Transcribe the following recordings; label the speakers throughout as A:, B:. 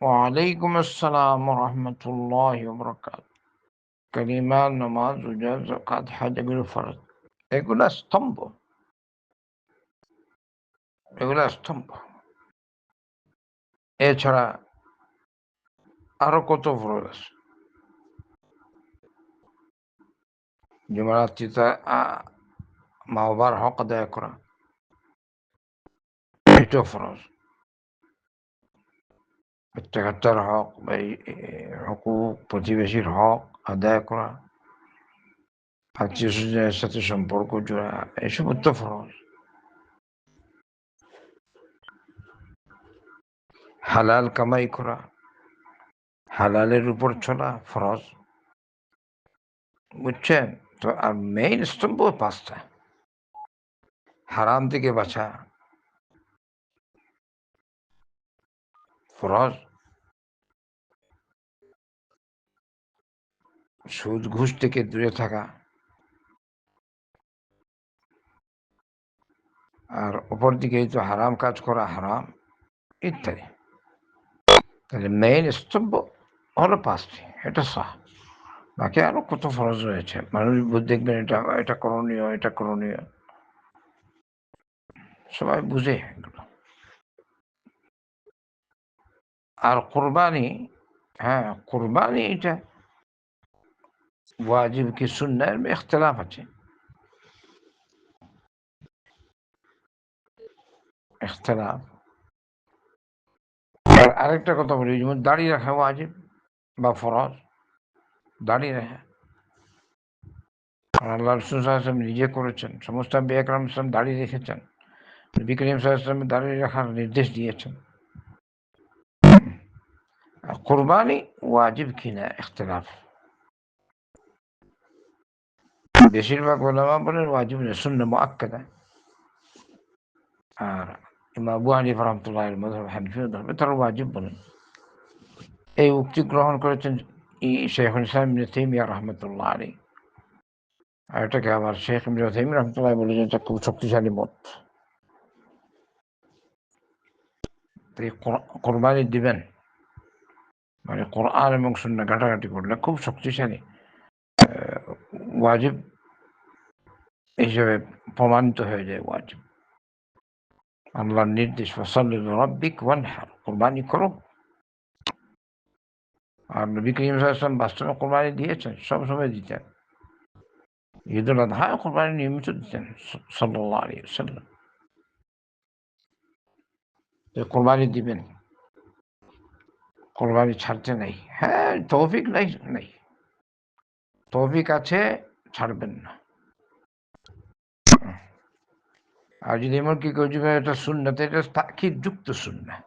A: ওয়ালাইকুম আসসালাম ওয়া রাহমাতুল্লাহি ওয়া বারাকাতুহু। কালিমা, নামাজ, রোজা, যাকাত, হজ, এগুলো ফরজ। এগুলা স্তম্ভ, এগুলা স্তম্ভ। এছাড়া আরো কত ফরজ আছে। জুমারাত্রিতে মা বাবার হক আদায় করা, এটা ফরজ। বাচ্চা-কাচ্চার হক, হকুক, প্রতিবেশীর হক আদায় করা, আত্মীয়-স্বজনের সাথে সম্পর্ক জোড়া, এসব তো ফরজ। হালাল কামাই করা, হালালের উপর চলা ফরজ। বুঝছেন? তো আর মেইন স্তম্ভ ৫টা। হারাম থেকে বাঁচা ফরজ। সুদ ঘুষ থেকে দূরে থাকা, আর অপর দিকে তো হারাম কাজ করা হারাম, ইত্যাদি। তাহলে মেইন স্তম্ভ হলো ৫টি, এটা সহ। বাকি আরো কত ফরজ রয়েছে, মানুষ দেখবেন এটা এটা করণীয়, এটা করণীয়, সবাই বুঝে এগুলো। আর কোরবানি, হ্যাঁ কোরবানি এটা ওয়াজিব কি সুন্নাহ এর ইখতিলাফ আছে, ইখতিলাফ। আর আরেকটা কথা বলি, যেমন দাড়ি রাখা ওয়াজিব বা ফরজ, দাড়ি রাখা। আল্লাহ রাসূল সাল্লাল্লাহু আলাইহি ওয়াসাল্লাম নিজে করেছেন, সমস্ত আম্বিয়া কেরাম সাল্লাল্লাহু আলাইহি ওয়াসাল্লাম দাড়ি রেখেছেন, নবী করিম সাল্লাল্লাহু আলাইহি ওয়াসাল্লাম দাড়ি রাখার নির্দেশ দিয়েছেন। আর কোরবানি ওয়াজিব কিনা ইখতিলাফ। বেশিরভাগ উলামা বলেন ওয়াজিব না, সুন্নাহ মুআক্কাদা। আর ইমাম আবু হানিফা রাহমাতুল্লাহি আলাইহির মাযহাব হানাফি ধর্মে তারা ওয়াজিব বলেন। এই উক্তি গ্রহণ করেছেন শাইখুল ইসলাম ইবনে তাইমিয়া রাহমাতুল্লাহ আলাইহি। আর এটাকে আবার শেখ ইবনে তাইমিয়া রাহমাতুল্লাহ বলেছেন এটা খুব শক্তিশালী মত। তো এই কোরবানি দিবেন মানে কোরআন এবং সুন্নাহ ঘাটাঘাটি করলে খুব শক্তিশালী ওয়াজিব হিসেবে প্রমাণিত হয়ে যায় ওয়াজিব। আল্লাহর নির্দেশ ফাসাল্লি লিরাব্বিক ওয়ানহার, কোরবানি করো। আর নবী করিম সাল্লাল্লাহু আলাইহি ওয়াসাল্লাম বাস্তবে কোরবানি দিয়েছেন, সবসময় দিতেন। ঈদুল আযহা কোরবানি নিয়মিত দিতেন সাল্লাল্লাহু আলাইহি ওয়াসাল্লাম। কোরবানি দিবেন, কোরবানি ছাড়তে নাই। হ্যাঁ তৌফিক নাই, নাই তৌফিক আছে, ছাড়বেন না। আর যদি এমন কি কেউ যদি এটা সুন্নাত, এটা তাকিদ যুক্ত সুন্নাহ,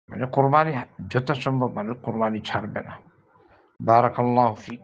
A: মানে কোরবানি যথাসম্ভব মানুষ কোরবানি ছাড়বে না। বারাকাল্লাহু ফিক।